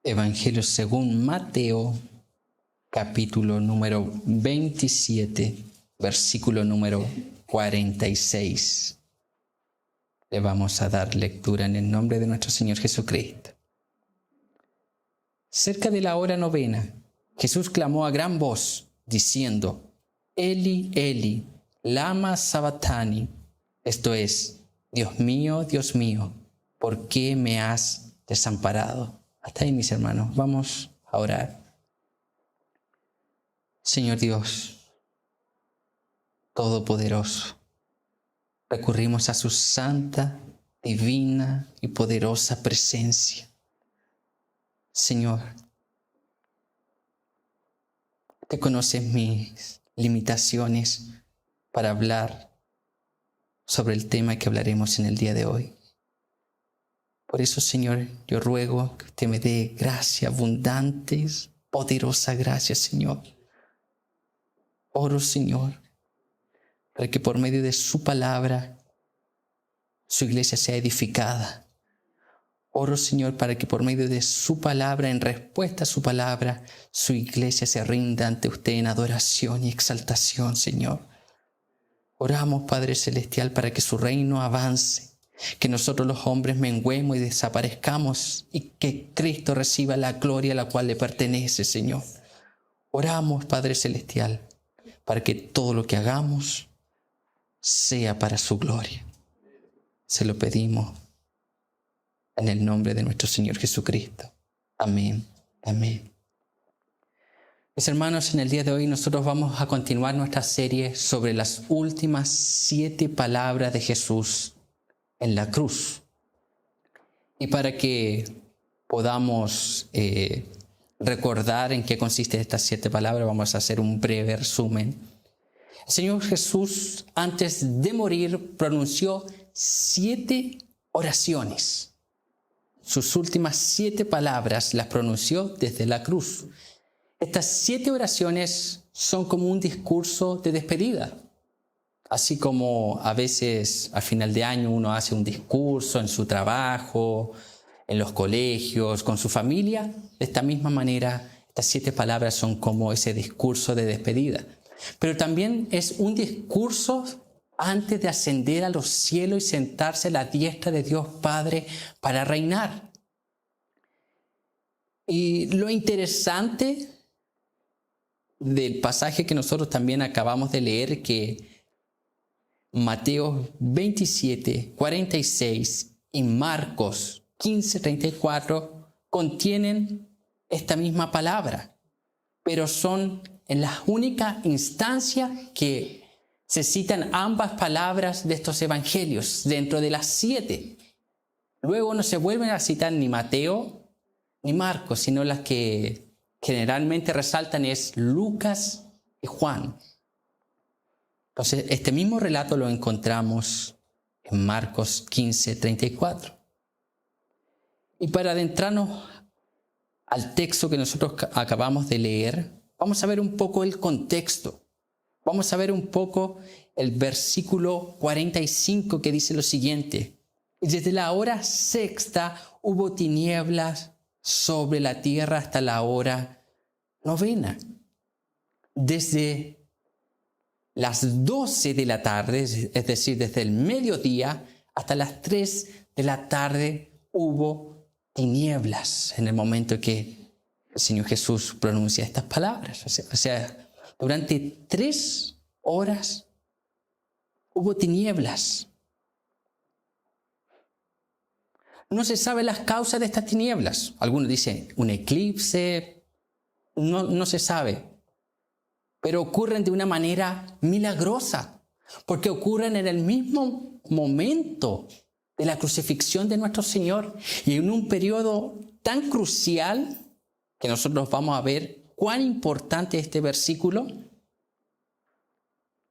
Evangelio según Mateo, capítulo número 27, versículo número 46. Le vamos a dar lectura en el nombre de nuestro Señor Jesucristo. Cerca de la hora novena, Jesús clamó a gran voz, diciendo: Eli, Eli, lama sabactani. Esto es: Dios mío, ¿por qué me has desamparado? Hasta ahí, mis hermanos, vamos a orar. Señor Dios Todopoderoso, recurrimos a su santa, divina y poderosa presencia. Señor, Te conoces mis limitaciones para hablar sobre el tema que hablaremos en el día de hoy. Por eso, Señor, yo ruego que usted me dé gracia abundantes, poderosa gracia, Señor. Oro, Señor, para que por medio de su palabra su iglesia sea edificada. Oro, Señor, para que por medio de su palabra, en respuesta a su palabra, su iglesia se rinda ante usted en adoración y exaltación, Señor. Oramos, Padre Celestial, para que su reino avance, que nosotros los hombres menguemos y desaparezcamos y que Cristo reciba la gloria a la cual le pertenece, Señor. Oramos, Padre Celestial, para que todo lo que hagamos sea para su gloria. Se lo pedimos en el nombre de nuestro Señor Jesucristo. Amén. Amén. Mis hermanos, en el día de hoy nosotros vamos a continuar nuestra serie sobre las últimas 7 palabras de Jesús en la cruz. Y para que podamos recordar en qué consisten estas 7 palabras, vamos a hacer un breve resumen. El Señor Jesús, antes de morir, pronunció 7 oraciones. Sus últimas 7 palabras las pronunció desde la cruz. Estas 7 oraciones son como un discurso de despedida. Así como a veces al final de año uno hace un discurso en su trabajo, en los colegios, con su familia, de esta misma manera estas 7 palabras son como ese discurso de despedida. Pero también es un discurso antes de ascender a los cielos y sentarse a la diestra de Dios Padre para reinar. Y lo interesante del pasaje que nosotros también acabamos de leer, que Mateo 27, 46 y Marcos 15, 34 contienen esta misma palabra, pero son en la única instancia que se citan ambas palabras de estos evangelios dentro de las 7. Luego no se vuelven a citar ni Mateo ni Marcos, sino las que generalmente resaltan es Lucas y Juan. Entonces, este mismo relato lo encontramos en Marcos 15, 34. Y para adentrarnos al texto que nosotros acabamos de leer, vamos a ver un poco el contexto. Vamos a ver un poco el versículo 45 que dice lo siguiente: y desde la hora sexta hubo tinieblas sobre la tierra hasta la hora novena. Desde las 12 de la tarde, es decir, desde el mediodía hasta las 3 de la tarde hubo tinieblas en el momento que el Señor Jesús pronuncia estas palabras. O sea, durante 3 horas hubo tinieblas. No se sabe las causas de estas tinieblas. Algunos dicen un eclipse, no se sabe. Pero ocurren de una manera milagrosa, porque ocurren en el mismo momento de la crucifixión de nuestro Señor y en un periodo tan crucial que nosotros vamos a ver cuán importante es este versículo,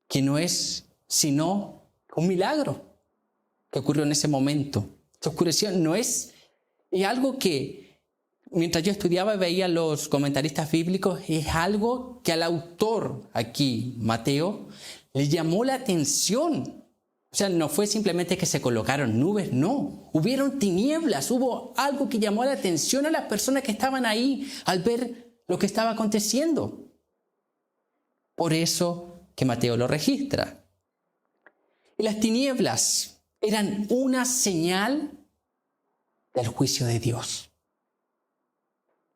que no es sino un milagro que ocurrió en ese momento. Esta oscureció no es algo que, mientras yo estudiaba y veía los comentaristas bíblicos, es algo que al autor aquí, Mateo, le llamó la atención. O sea, no fue simplemente que se colocaron nubes, no. Hubieron tinieblas, hubo algo que llamó la atención a las personas que estaban ahí al ver lo que estaba aconteciendo. Por eso que Mateo lo registra. Y las tinieblas eran una señal del juicio de Dios.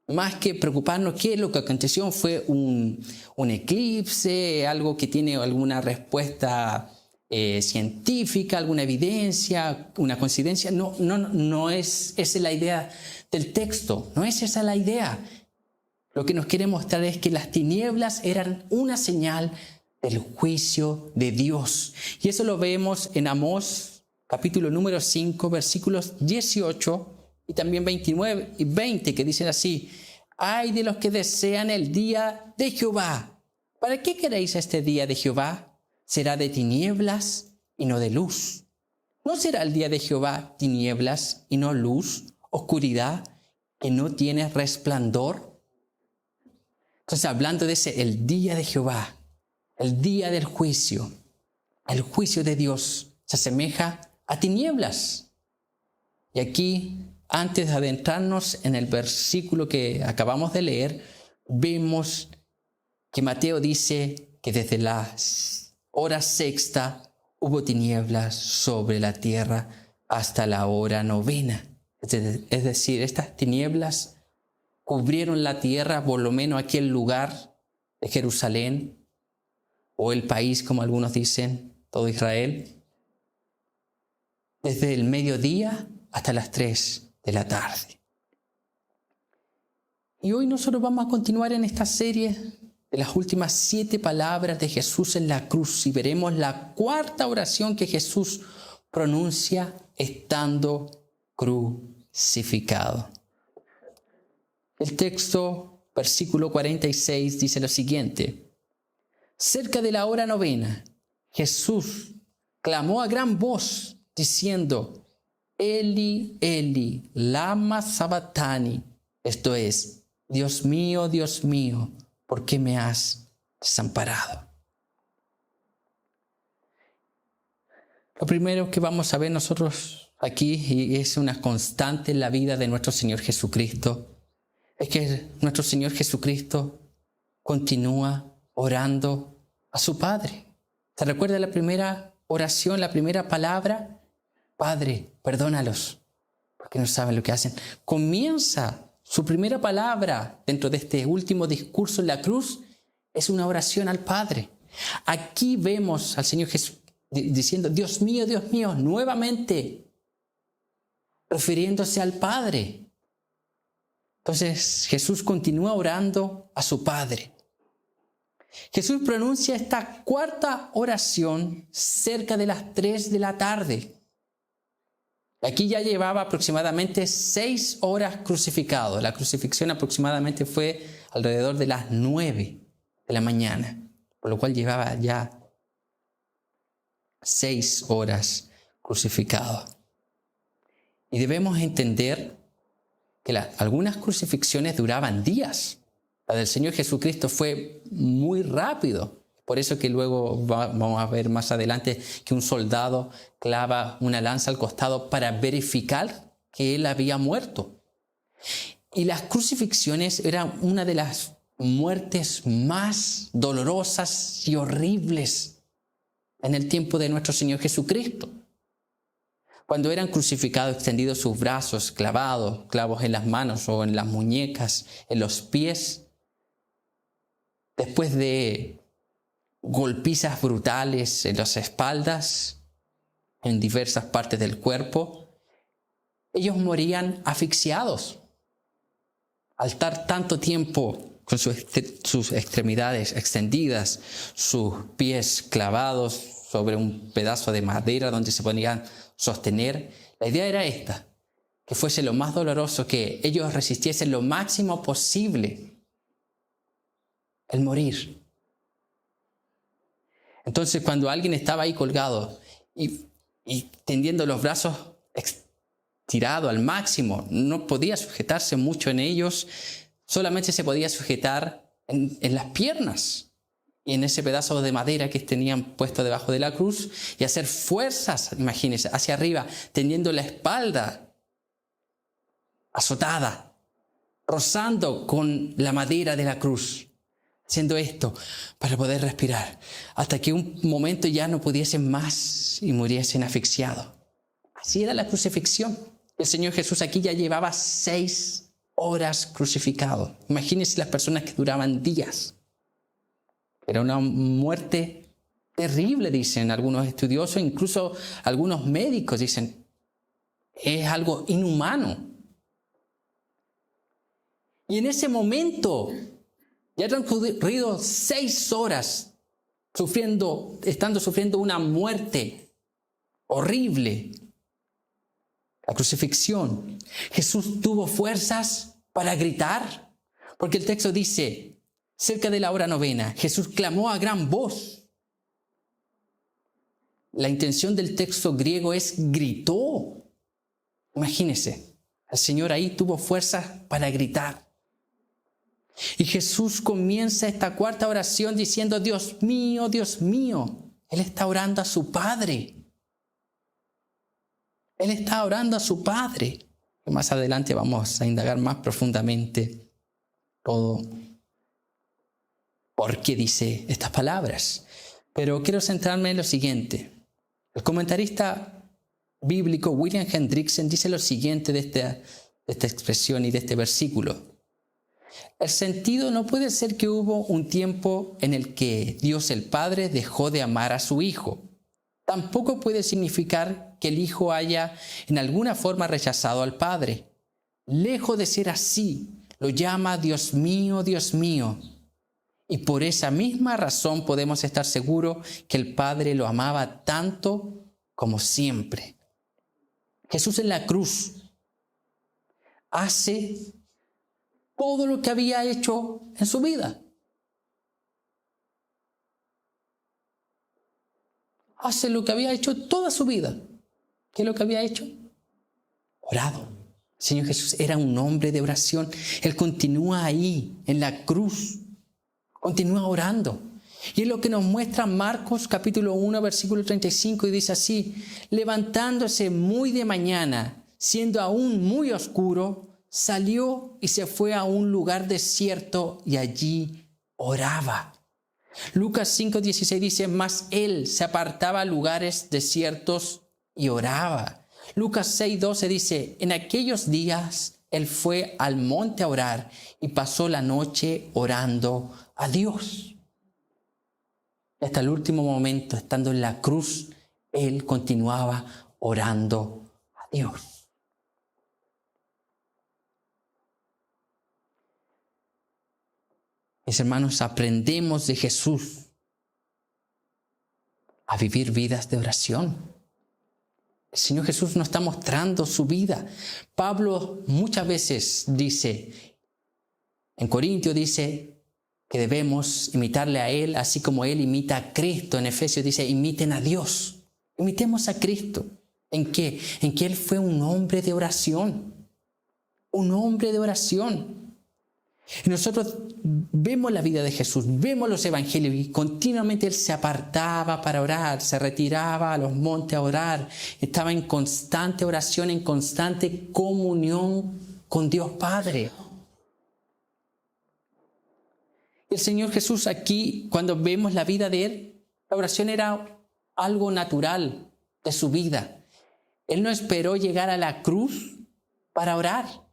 Más que preocuparnos qué es lo que aconteció, fue un eclipse, algo que tiene alguna respuesta científica, alguna evidencia, una coincidencia. No es esa la idea del texto, no es esa la idea. Lo que nos quiere mostrar es que las tinieblas eran una señal del juicio de Dios. Y eso lo vemos en Amós, capítulo número 5, versículos 18 y también 29 y 20, que dicen así: ay de los que desean el día de Jehová. ¿Para qué queréis este día de Jehová? Será de tinieblas y no de luz. ¿No será el día de Jehová tinieblas y no luz, oscuridad que no tiene resplandor? Entonces, hablando de el día de Jehová, el día del juicio, el juicio de Dios se asemeja a tinieblas. Y aquí, antes de adentrarnos en el versículo que acabamos de leer, vemos que Mateo dice que desde la hora sexta hubo tinieblas sobre la tierra hasta la hora novena. Es decir, estas tinieblas cubrieron la tierra, por lo menos aquel lugar de Jerusalén, o el país, como algunos dicen, todo Israel, desde el mediodía hasta las 3 de la tarde. Y hoy nosotros vamos a continuar en esta serie de las últimas 7 palabras de Jesús en la cruz y veremos la cuarta oración que Jesús pronuncia estando crucificado. El texto, versículo 46, dice lo siguiente: cerca de la hora novena, Jesús clamó a gran voz, diciendo: Eli, Eli, lama sabactani. Esto es: Dios mío, ¿por qué me has desamparado? Lo primero que vamos a ver nosotros aquí, y es una constante en la vida de nuestro Señor Jesucristo, es que nuestro Señor Jesucristo continúa orando a su Padre. ¿Se recuerda la primera oración, la primera palabra? Padre, perdónalos, porque no saben lo que hacen. Comienza su primera palabra dentro de este último discurso en la cruz, es una oración al Padre. Aquí vemos al Señor Jesús diciendo: Dios mío, nuevamente, refiriéndose al Padre. Entonces Jesús continúa orando a su Padre. Jesús pronuncia esta cuarta oración cerca de las 3 de la tarde. Aquí ya llevaba aproximadamente 6 horas crucificado. La crucifixión aproximadamente fue alrededor de las 9 de la mañana, por lo cual llevaba ya 6 horas crucificado. Y debemos entender que algunas crucifixiones duraban días. La del Señor Jesucristo fue muy rápido. Por eso que luego vamos a ver más adelante que un soldado clava una lanza al costado para verificar que él había muerto. Y las crucifixiones eran una de las muertes más dolorosas y horribles en el tiempo de nuestro Señor Jesucristo. Cuando eran crucificados, extendidos sus brazos, clavados, clavos en las manos o en las muñecas, en los pies, después de golpizas brutales en las espaldas, en diversas partes del cuerpo, ellos morían asfixiados. Al estar tanto tiempo con sus extremidades extendidas, sus pies clavados sobre un pedazo de madera donde se podían sostener, la idea era esta: que fuese lo más doloroso, que ellos resistiesen lo máximo posible el morir. Entonces, cuando alguien estaba ahí colgado y tendiendo los brazos estirado al máximo, no podía sujetarse mucho en ellos, solamente se podía sujetar en las piernas. y en ese pedazo de madera que tenían puesto debajo de la cruz y hacer fuerzas, imagínense, hacia arriba, teniendo la espalda azotada, rozando con la madera de la cruz, haciendo esto para poder respirar, hasta que un momento ya no pudiesen más y muriesen asfixiados. Así era la crucifixión. El Señor Jesús aquí ya llevaba 6 horas crucificado. Imagínense las personas que duraban días. Era una muerte terrible, dicen algunos estudiosos, incluso algunos médicos dicen, es algo inhumano. Y en ese momento, ya han transcurrido 6 horas estando sufriendo una muerte horrible, la crucifixión. Jesús tuvo fuerzas para gritar, porque el texto dice, cerca de la hora 9, Jesús clamó a gran voz. La intención del texto griego es gritó. Imagínense, el Señor ahí tuvo fuerzas para gritar. Y Jesús comienza esta 4ª oración diciendo, Dios mío, Dios mío. Él está orando a su Padre. Él está orando a su Padre. Y más adelante vamos a indagar más profundamente todo por qué dice estas palabras. Pero quiero centrarme en lo siguiente. El comentarista bíblico William Hendrickson dice lo siguiente de esta expresión y de este versículo. El sentido no puede ser que hubo un tiempo en el que Dios el Padre dejó de amar a su Hijo. Tampoco puede significar que el Hijo haya en alguna forma rechazado al Padre. Lejos de ser así, lo llama Dios mío, Dios mío. Y por esa misma razón podemos estar seguros que el Padre lo amaba tanto como siempre. Jesús en la cruz hace todo lo que había hecho en su vida. Hace lo que había hecho toda su vida. ¿Qué es lo que había hecho? Orado. El Señor Jesús era un hombre de oración. Él continúa ahí, en la cruz. Continúa orando. Y es lo que nos muestra Marcos capítulo 1, versículo 35, y dice así, levantándose muy de mañana, siendo aún muy oscuro, salió y se fue a un lugar desierto y allí oraba. Lucas 5:16 dice, mas él se apartaba a lugares desiertos y oraba. Lucas 6:12 dice, en aquellos días él fue al monte a orar y pasó la noche orando a Dios. Hasta el último momento, estando en la cruz, él continuaba orando a Dios. Mis hermanos, aprendemos de Jesús a vivir vidas de oración. El Señor Jesús nos está mostrando su vida. Pablo muchas veces dice, en Corintios dice que debemos imitarle a Él, así como Él imita a Cristo. En Efesios dice, imiten a Dios. Imitemos a Cristo. ¿En qué? En que Él fue un hombre de oración. Un hombre de oración. Y nosotros vemos la vida de Jesús, vemos los evangelios y continuamente Él se apartaba para orar, se retiraba a los montes a orar, estaba en constante oración, en constante comunión con Dios Padre. El Señor Jesús aquí, cuando vemos la vida de Él, la oración era algo natural de su vida. Él no esperó llegar a la cruz para orar.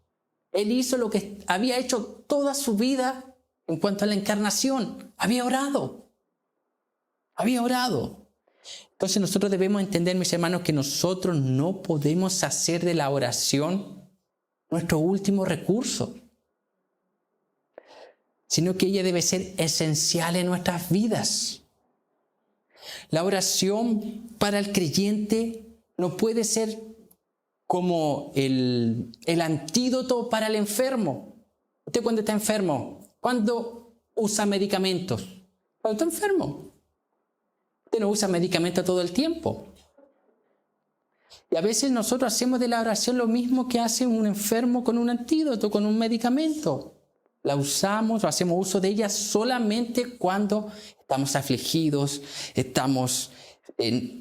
Él hizo lo que había hecho toda su vida en cuanto a la encarnación. Había orado. Había orado. Entonces nosotros debemos entender, mis hermanos, que nosotros no podemos hacer de la oración nuestro último recurso, sino que ella debe ser esencial en nuestras vidas. La oración para el creyente no puede ser como el antídoto para el enfermo. Usted cuando está enfermo, ¿cuándo usa medicamentos? Cuando está enfermo. Usted no usa medicamentos todo el tiempo. Y a veces nosotros hacemos de la oración lo mismo que hace un enfermo con un antídoto, con un medicamento. La usamos o hacemos uso de ella solamente cuando estamos afligidos,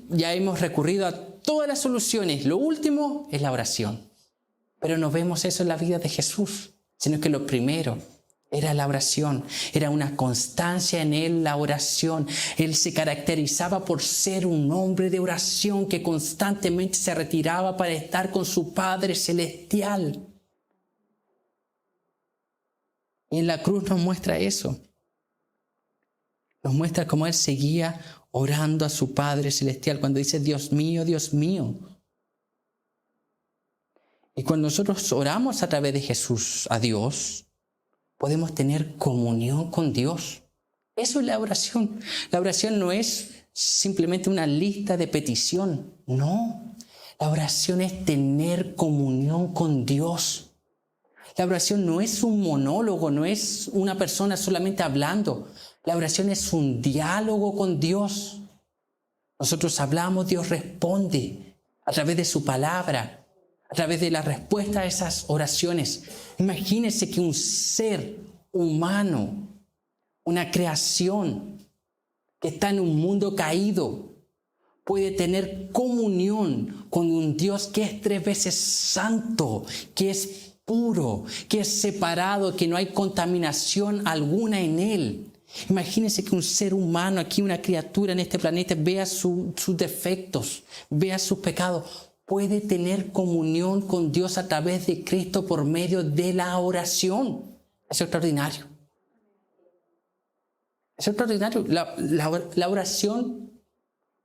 ya hemos recurrido a todas las soluciones. Lo último es la oración. Pero no vemos eso en la vida de Jesús, sino que lo primero era la oración, era una constancia en él, la oración. Él se caracterizaba por ser un hombre de oración que constantemente se retiraba para estar con su Padre Celestial. Y en la cruz nos muestra eso. Nos muestra cómo él seguía orando a su Padre Celestial cuando dice, Dios mío, Dios mío. Y cuando nosotros oramos a través de Jesús a Dios, podemos tener comunión con Dios. Eso es la oración. La oración no es simplemente una lista de petición. No. La oración es tener comunión con Dios. La oración no es un monólogo, no es una persona solamente hablando. La oración es un diálogo con Dios. Nosotros hablamos, Dios responde a través de su palabra, a través de la respuesta a esas oraciones. Imagínense que un ser humano, una creación que está en un mundo caído, puede tener comunión con un Dios que es 3 veces santo, que es puro, que es separado, que no hay contaminación alguna en él. Imagínense que un ser humano aquí, una criatura en este planeta, vea sus defectos, vea sus pecados. Puede tener comunión con Dios a través de Cristo por medio de la oración. Es extraordinario. Es extraordinario. La oración,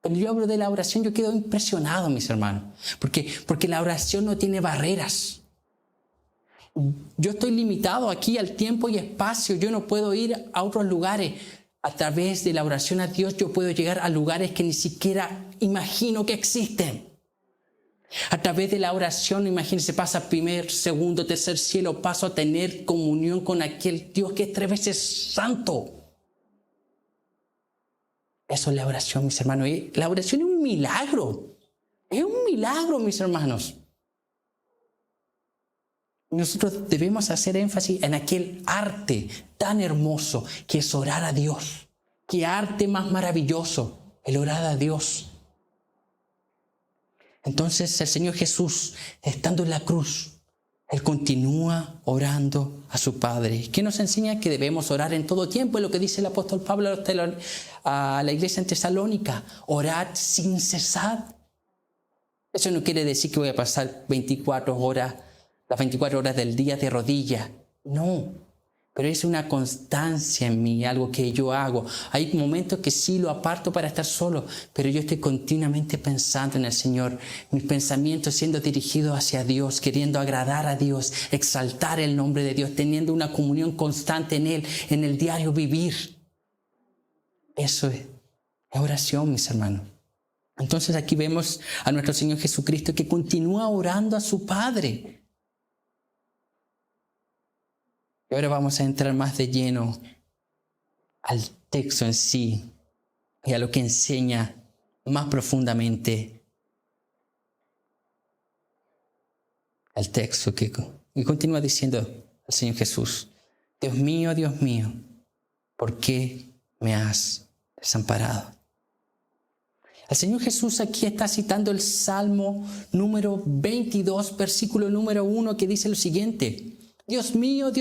cuando yo hablo de la oración, yo quedo impresionado, mis hermanos. Porque la oración no tiene barreras. Yo estoy limitado aquí al tiempo y espacio. Yo no puedo ir a otros lugares. A través de la oración a Dios yo puedo llegar a lugares que ni siquiera imagino que existen. A través de la oración, imagínense, pasa primer, segundo, tercer cielo, paso a tener comunión con aquel Dios que es 3 veces santo. Eso es la oración, mis hermanos. La oración es un milagro. Es un milagro, mis hermanos. Nosotros debemos hacer énfasis en aquel arte tan hermoso que es orar a Dios. Qué arte más maravilloso, el orar a Dios. Entonces el Señor Jesús, estando en la cruz, Él continúa orando a su Padre. ¿Qué nos enseña? Que debemos orar en todo tiempo. Es lo que dice el apóstol Pablo a la iglesia en Tesalónica. Orad sin cesar. Eso no quiere decir que voy a pasar 24 horas, las 24 horas del día de rodillas. No, pero es una constancia en mí, algo que yo hago. Hay momentos que sí lo aparto para estar solo, pero yo estoy continuamente pensando en el Señor. Mis pensamientos siendo dirigidos hacia Dios, queriendo agradar a Dios, exaltar el nombre de Dios, teniendo una comunión constante en Él, en el diario vivir. Eso es oración, mis hermanos. Entonces aquí vemos a nuestro Señor Jesucristo que continúa orando a su Padre. Y ahora vamos a entrar más de lleno al texto en sí y a lo que enseña más profundamente el texto y continúa diciendo el Señor Jesús: Dios mío, ¿por qué me has desamparado? El Señor Jesús aquí está citando el Salmo número 22, versículo número 1, que dice lo siguiente: Dios mío,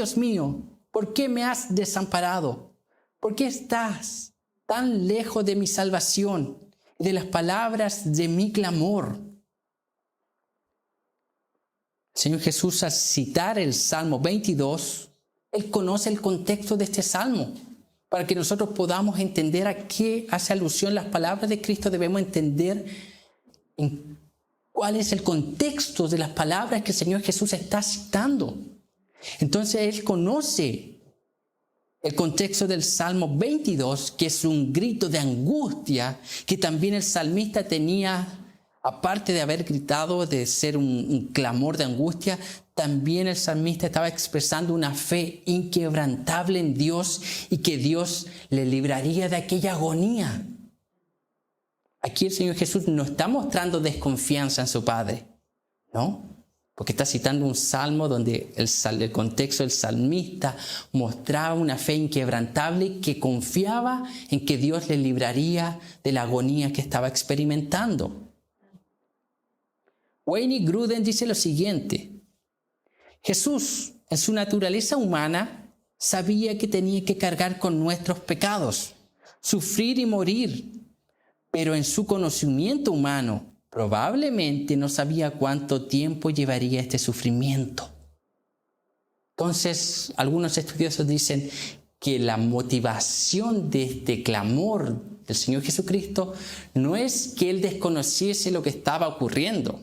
¿por qué me has desamparado? ¿Por qué estás tan lejos de mi salvación y de las palabras de mi clamor? El Señor Jesús, al citar el Salmo 22, Él conoce el contexto de este Salmo. Para que nosotros podamos entender a qué hace alusión las palabras de Cristo, debemos entender cuál es el contexto de las palabras que el Señor Jesús está citando. Entonces Él conoce el contexto del Salmo 22, que es un grito de angustia que también el salmista tenía, aparte de haber gritado, de ser un clamor de angustia. También el salmista estaba expresando una fe inquebrantable en Dios y que Dios le libraría de aquella agonía. Aquí el Señor Jesús no está mostrando desconfianza en su Padre, ¿no? porque está citando un salmo donde el contexto del salmista mostraba una fe inquebrantable que confiaba en que Dios le libraría de la agonía que estaba experimentando. Wayne Grudem dice lo siguiente: Jesús, en su naturaleza humana, sabía que tenía que cargar con nuestros pecados, sufrir y morir, pero en su conocimiento humano probablemente no sabía cuánto tiempo llevaría este sufrimiento. Entonces, algunos estudiosos dicen que la motivación de este clamor del Señor Jesucristo no es que Él desconociese lo que estaba ocurriendo,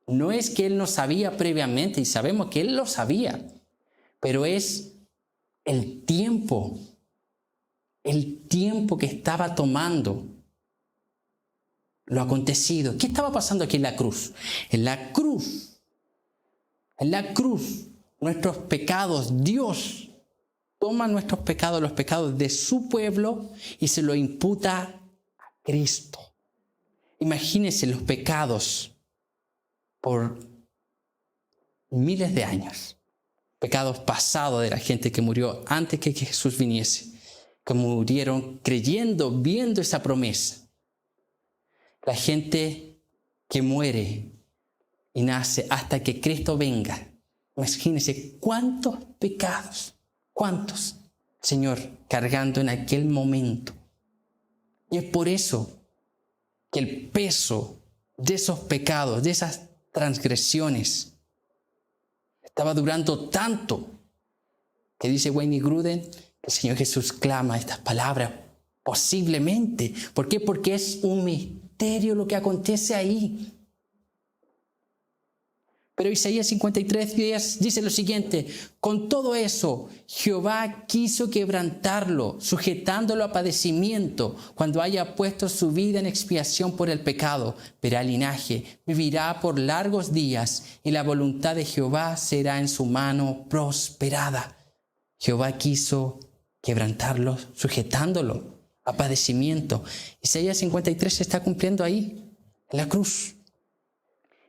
no es que Él no sabía previamente, y sabemos que Él lo sabía, pero es el tiempo que estaba tomando lo acontecido. ¿Qué estaba pasando aquí en la cruz? En la cruz, nuestros pecados, Dios toma nuestros pecados, los pecados de su pueblo, y se lo imputa a Cristo. Imagínense los pecados por miles de años, pecados pasados de la gente que murió antes que Jesús viniese, que murieron creyendo, viendo esa promesa. La gente que muere y nace hasta que Cristo venga. Imagínense cuántos pecados, cuántos, Señor, cargando en aquel momento. Y es por eso que el peso de esos pecados, de esas transgresiones, estaba durando tanto que dice Wayne Grudem, el Señor Jesús clama estas palabras posiblemente. ¿Por qué? Porque es un misterio lo que acontece ahí. Pero Isaías 53:10 dice lo siguiente: con todo eso, Jehová quiso quebrantarlo, sujetándolo a padecimiento, cuando haya puesto su vida en expiación por el pecado. Verá linaje, vivirá por largos días, y la voluntad de Jehová será en su mano prosperada. Jehová quiso quebrantarlo, sujetándolo a padecimiento. Isaías 53 se está cumpliendo ahí, en la cruz.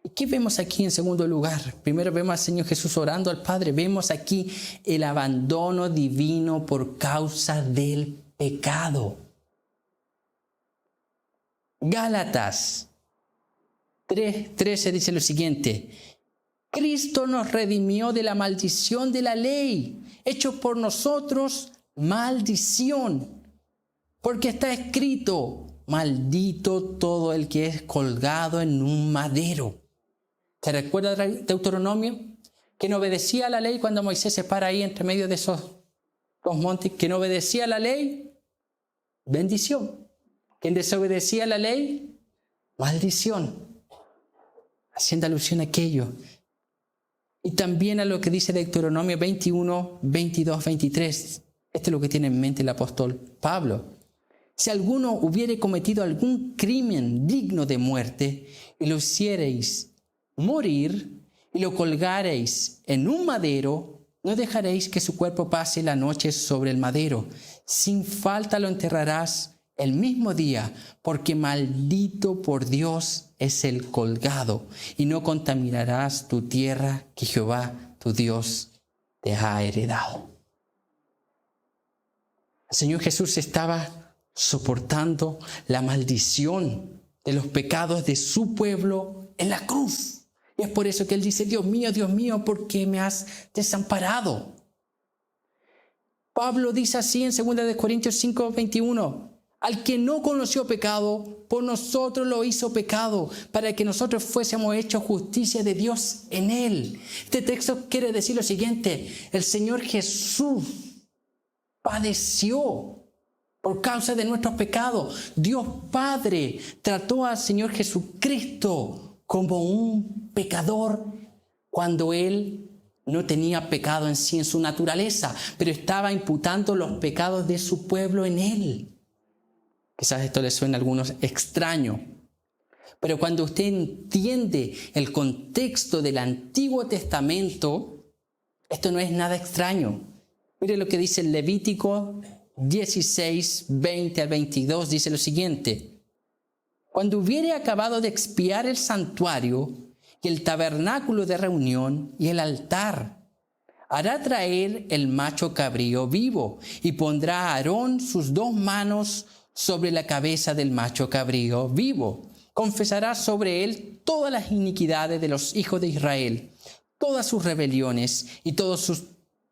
¿Y qué vemos aquí en segundo lugar? Primero vemos al Señor Jesús orando al Padre. Vemos aquí el abandono divino por causa del pecado. Gálatas 3:13 dice lo siguiente: Cristo nos redimió de la maldición de la ley, hecho por nosotros maldición, porque está escrito: maldito todo el que es colgado en un madero. ¿Se recuerda Deuteronomio? Que no obedecía a la ley cuando Moisés se para ahí entre medio de esos dos montes. Que no obedecía a la ley, bendición. Quien desobedecía a la ley, maldición. Haciendo alusión a aquello. Y también a lo que dice Deuteronomio 21, 22, 23. Esto es lo que tiene en mente el apóstol Pablo. Si alguno hubiere cometido algún crimen digno de muerte y lo hiciereis morir y lo colgareis en un madero, no dejaréis que su cuerpo pase la noche sobre el madero. Sin falta lo enterrarás el mismo día, porque maldito por Dios es el colgado, y no contaminarás tu tierra que Jehová tu Dios te ha heredado. El Señor Jesús estaba soportando la maldición de los pecados de su pueblo en la cruz. Y es por eso que Él dice: Dios mío, ¿por qué me has desamparado? Pablo dice así en 2 Corintios 5, 21. Al que no conoció pecado, por nosotros lo hizo pecado, para que nosotros fuésemos hechos justicia de Dios en Él. Este texto quiere decir lo siguiente: el Señor Jesús padeció por causa de nuestros pecados. Dios Padre trató al Señor Jesucristo como un pecador cuando Él no tenía pecado en sí, en su naturaleza, pero estaba imputando los pecados de su pueblo en Él. Quizás esto les suene a algunos extraño, pero cuando usted entiende el contexto del Antiguo Testamento, esto no es nada extraño. Mire lo que dice el Levítico 16, 20 al 22, dice lo siguiente: cuando hubiere acabado de expiar el santuario y el tabernáculo de reunión y el altar. Hará traer el macho cabrío vivo y pondrá a Aarón sus 2 manos sobre la cabeza del macho cabrío vivo. Confesará sobre él todas las iniquidades de los hijos de Israel, todas sus rebeliones y todos sus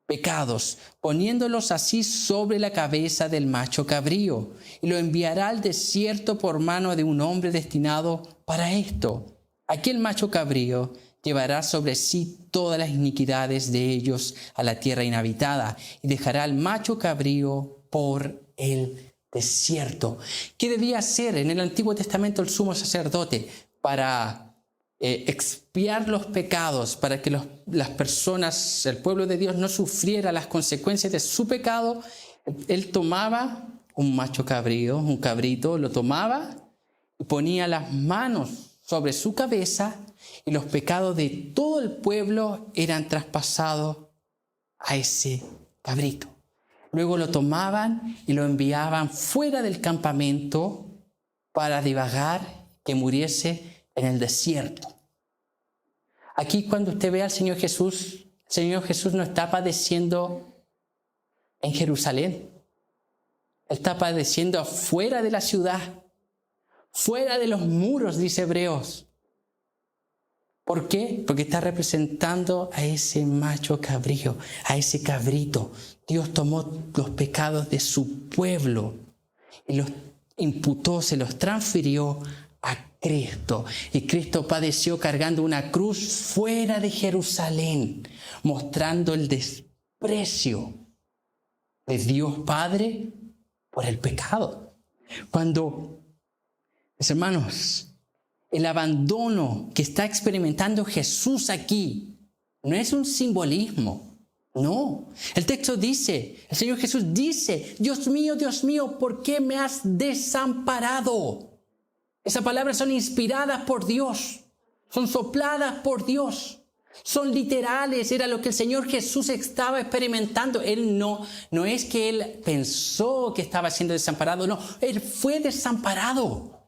pecados, poniéndolos así sobre la cabeza del macho cabrío, y lo enviará al desierto por mano de un hombre destinado para esto. Aquel macho cabrío llevará sobre sí todas las iniquidades de ellos a la tierra inhabitada, y dejará al macho cabrío por el desierto. ¿Qué debía hacer en el Antiguo Testamento el sumo sacerdote para expiar los pecados, para que las personas, el pueblo de Dios, no sufriera las consecuencias de su pecado? Él tomaba un macho cabrío, un cabrito, lo tomaba y ponía las manos sobre su cabeza, y los pecados de todo el pueblo eran traspasados a ese cabrito. Luego lo tomaban y lo enviaban fuera del campamento para divagar, que muriese en el desierto. Aquí, cuando usted ve al Señor Jesús, el Señor Jesús no está padeciendo en Jerusalén. Él está padeciendo afuera de la ciudad, fuera de los muros, dice Hebreos. ¿Por qué? Porque está representando a ese macho cabrío, a ese cabrito. Dios tomó los pecados de su pueblo y los imputó, se los transfirió a Cristo. Y Cristo padeció cargando una cruz fuera de Jerusalén, mostrando el desprecio de Dios Padre por el pecado. Cuando, mis hermanos, el abandono que está experimentando Jesús aquí no es un simbolismo, no. El texto dice, el Señor Jesús dice: Dios mío, ¿por qué me has desamparado? Esas palabras son inspiradas por Dios, son sopladas por Dios, son literales. Era lo que el Señor Jesús estaba experimentando. Él no es que Él pensó que estaba siendo desamparado, no, Él fue desamparado.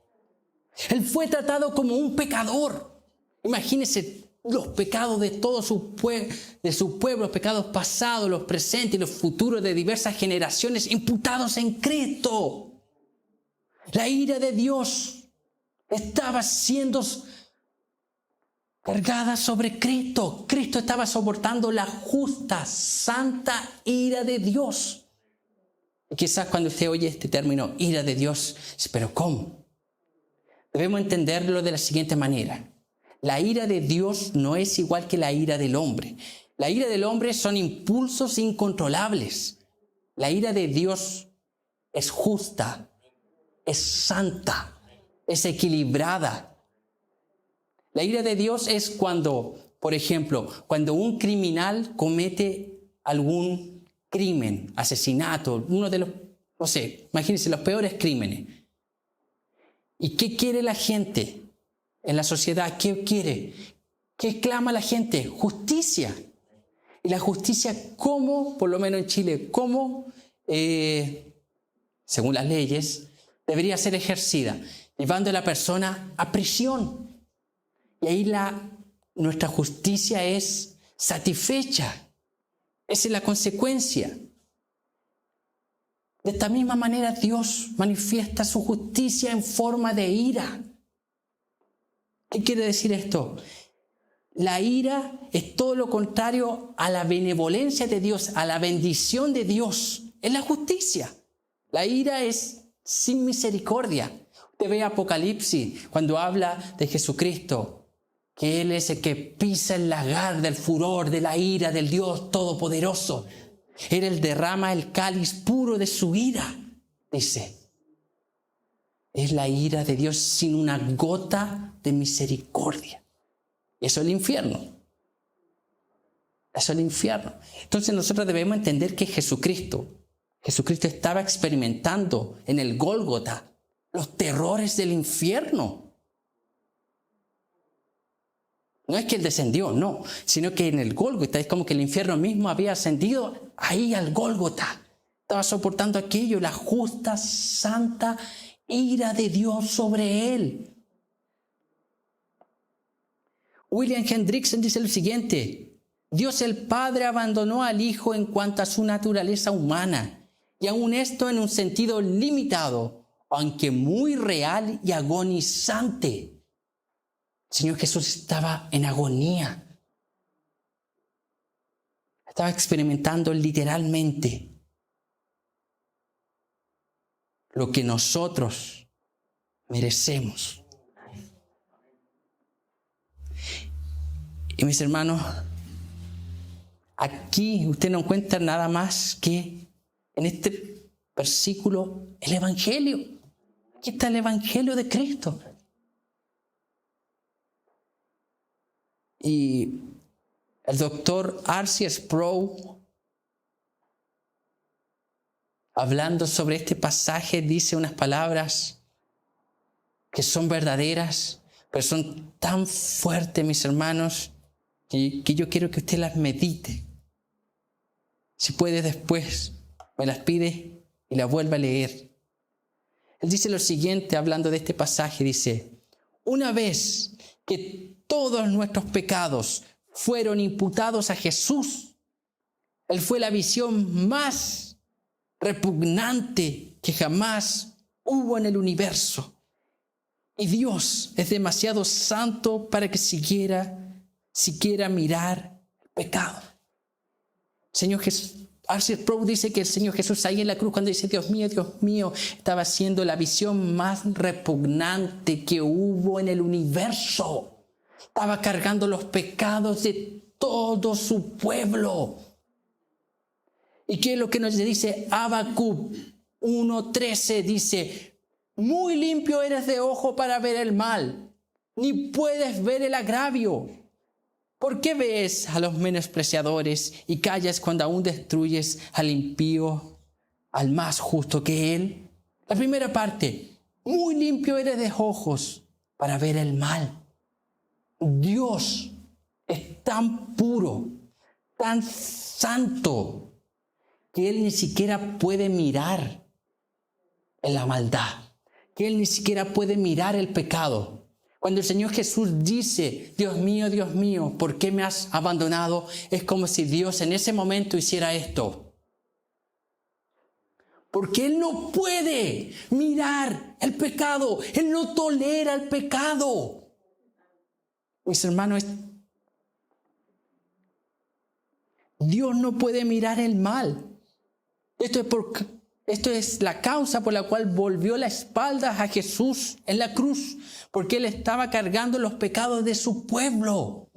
Él fue tratado como un pecador. Imagínense los pecados de todo su pueblo, los pecados pasados, los presentes y los futuros de diversas generaciones imputados en Cristo. La ira de Dios estaba siendo cargada sobre Cristo. Cristo estaba soportando la justa, santa ira de Dios. Y quizás cuando usted oye este término, ira de Dios, dice: ¿pero cómo? Debemos entenderlo de la siguiente manera. La ira de Dios no es igual que la ira del hombre. La ira del hombre son impulsos incontrolables. La ira de Dios es justa, es santa, es equilibrada. La ira de Dios es cuando, por ejemplo, cuando un criminal comete algún crimen, asesinato, uno de los, no sé, imagínense los peores crímenes. ¿Y qué quiere la gente en la sociedad? ¿Qué quiere? ¿Qué clama la gente? Justicia. Y la justicia, ¿cómo? Por lo menos en Chile, ¿cómo? Según las leyes, debería ser ejercida, llevando a la persona a prisión. Y ahí nuestra justicia es satisfecha. Esa es la consecuencia. De esta misma manera, Dios manifiesta su justicia en forma de ira. ¿Qué quiere decir esto? La ira es todo lo contrario a la benevolencia de Dios, a la bendición de Dios. Es la justicia. La ira es sin misericordia. Usted ve Apocalipsis cuando habla de Jesucristo, que Él es el que pisa el lagar del furor, de la ira del Dios Todopoderoso. Él derrama el cáliz puro de su ira, dice. Es la ira de Dios sin una gota de misericordia. Eso es el infierno. Eso es el infierno. Entonces nosotros debemos entender que Jesucristo estaba experimentando en el Gólgota los terrores del infierno. No es que Él descendió, no, sino que en el Gólgota es como que el infierno mismo había ascendido ahí al Gólgota. Estaba soportando aquello, la justa, santa ira de Dios sobre Él. William Hendrickson dice lo siguiente: Dios el Padre abandonó al Hijo en cuanto a su naturaleza humana, y aun esto en un sentido limitado, aunque muy real y agonizante. El Señor Jesús estaba en agonía. Estaba experimentando literalmente lo que nosotros merecemos. Y mis hermanos, aquí usted no encuentra nada más que en este versículo el Evangelio. Aquí está el Evangelio de Cristo. Y el doctor R.C. Sproul, hablando sobre este pasaje, dice unas palabras que son verdaderas, pero son tan fuertes, mis hermanos, que yo quiero que usted las medite. Si puede, después me las pide y las vuelva a leer. Él dice lo siguiente, hablando de este pasaje, dice: una vez que todos nuestros pecados fueron imputados a Jesús, Él fue la visión más repugnante que jamás hubo en el universo. Y Dios es demasiado santo para que siquiera mirar el pecado. Señor Jesús, R.C. Sproul dice que el Señor Jesús ahí en la cruz, cuando dice Dios mío, estaba haciendo la visión más repugnante que hubo en el universo. Estaba cargando los pecados de todo su pueblo. ¿Y qué es lo que nos dice Habacuc 1:13? Dice: muy limpio eres de ojo para ver el mal, ni puedes ver el agravio. ¿Por qué ves a los menospreciadores y callas cuando aún destruyes al impío, al más justo que él? La primera parte: muy limpio eres de ojos para ver el mal. Dios es tan puro, tan santo, que Él ni siquiera puede mirar en la maldad, que Él ni siquiera puede mirar el pecado. Cuando el Señor Jesús dice: Dios mío, ¿por qué me has abandonado?, es como si Dios en ese momento hiciera esto. Porque Él no puede mirar el pecado, Él no tolera el pecado. Mis hermanos, Dios no puede mirar el mal. Esto es la causa por la cual volvió la espalda a Jesús en la cruz, porque Él estaba cargando los pecados de su pueblo.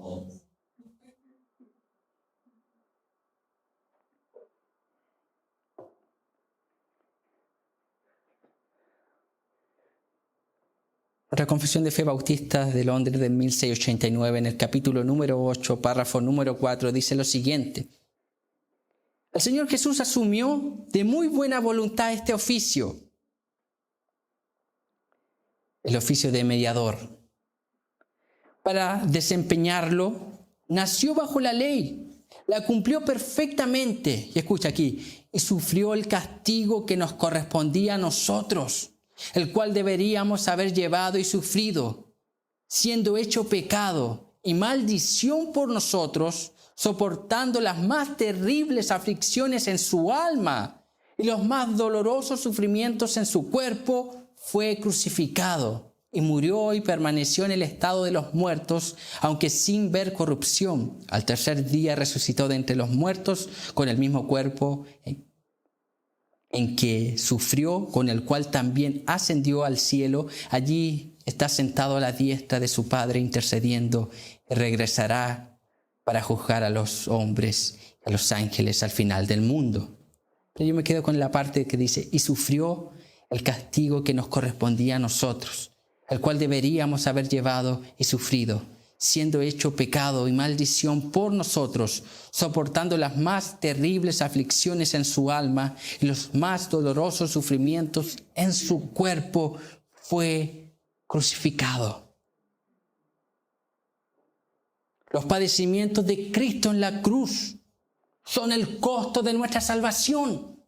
Otra confesión de fe bautista de Londres de 1689, en el capítulo número 8, párrafo número 4, dice lo siguiente: el Señor Jesús asumió de muy buena voluntad este oficio, el oficio de mediador. Para desempeñarlo, nació bajo la ley, la cumplió perfectamente, y escucha aquí, y sufrió el castigo que nos correspondía a nosotros, el cual deberíamos haber llevado y sufrido, siendo hecho pecado y maldición por nosotros, soportando las más terribles aflicciones en su alma y los más dolorosos sufrimientos en su cuerpo, fue crucificado y murió y permaneció en el estado de los muertos, aunque sin ver corrupción. Al tercer día resucitó de entre los muertos con el mismo cuerpo en que sufrió, con el cual también ascendió al cielo. Allí está sentado a la diestra de su Padre intercediendo, y regresará para juzgar a los hombres y a los ángeles al final del mundo. Pero yo me quedo con la parte que dice: y sufrió el castigo que nos correspondía a nosotros, el cual deberíamos haber llevado y sufrido, siendo hecho pecado y maldición por nosotros, soportando las más terribles aflicciones en su alma y los más dolorosos sufrimientos en su cuerpo, fue crucificado. Los padecimientos de Cristo en la cruz son el costo de nuestra salvación.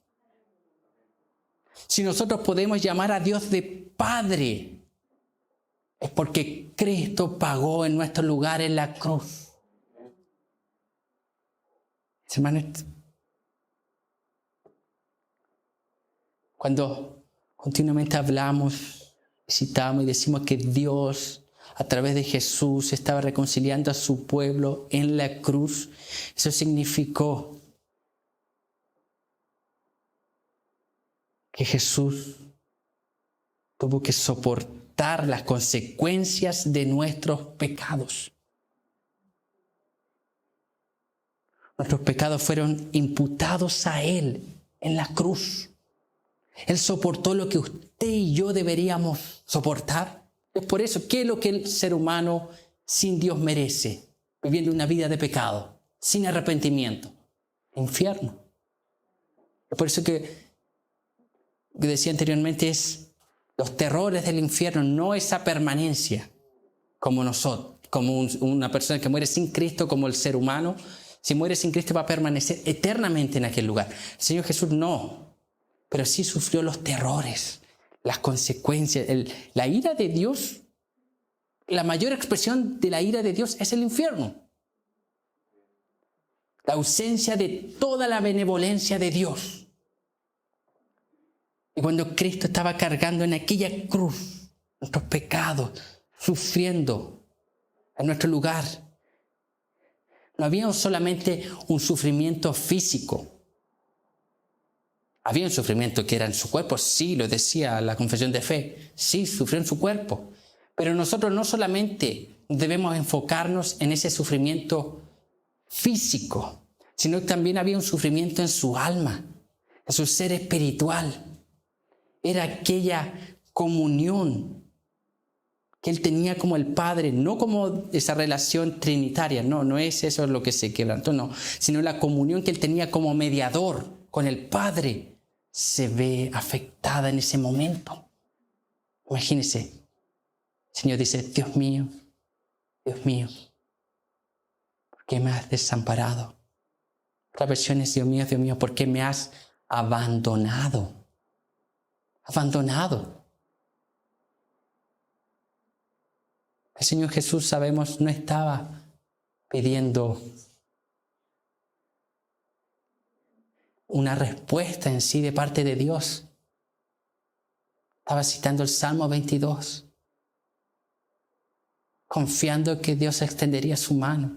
Si nosotros podemos llamar a Dios de Padre, es porque Cristo pagó en nuestro lugar en la cruz. Hermanos, cuando continuamente hablamos, citamos y decimos que Dios, a través de Jesús, estaba reconciliando a su pueblo en la cruz, eso significó que Jesús tuvo que soportar las consecuencias de nuestros pecados. Nuestros pecados fueron imputados a Él en la cruz. Él soportó lo que usted y yo deberíamos soportar. Es por eso, ¿qué es lo que el ser humano sin Dios merece? Viviendo una vida de pecado, sin arrepentimiento. Infierno. Es por eso que decía anteriormente, es los terrores del infierno, no esa permanencia como nosotros, como una persona que muere sin Cristo, como el ser humano. Si muere sin Cristo va a permanecer eternamente en aquel lugar. El Señor Jesús no, pero sí sufrió los terrores, las consecuencias. La ira de Dios, la mayor expresión de la ira de Dios es el infierno. La ausencia de toda la benevolencia de Dios. Y cuando Cristo estaba cargando en aquella cruz nuestros pecados, sufriendo en nuestro lugar, no había solamente un sufrimiento físico. Había un sufrimiento que era en su cuerpo, sí, lo decía la confesión de fe, sí, sufrió en su cuerpo. Pero nosotros no solamente debemos enfocarnos en ese sufrimiento físico, sino que también había un sufrimiento en su alma, en su ser espiritual. Era aquella comunión que Él tenía como el Padre, no como esa relación trinitaria, no es eso lo que se quebrantó, no, sino la comunión que Él tenía como mediador con el Padre se ve afectada en ese momento. Imagínense, el Señor dice, Dios mío, ¿por qué me has desamparado? Otra versión es, Dios mío, ¿por qué me has abandonado? Abandonado. El Señor Jesús, sabemos, no estaba pidiendo una respuesta en sí de parte de Dios. Estaba citando el Salmo 22, confiando que Dios extendería su mano.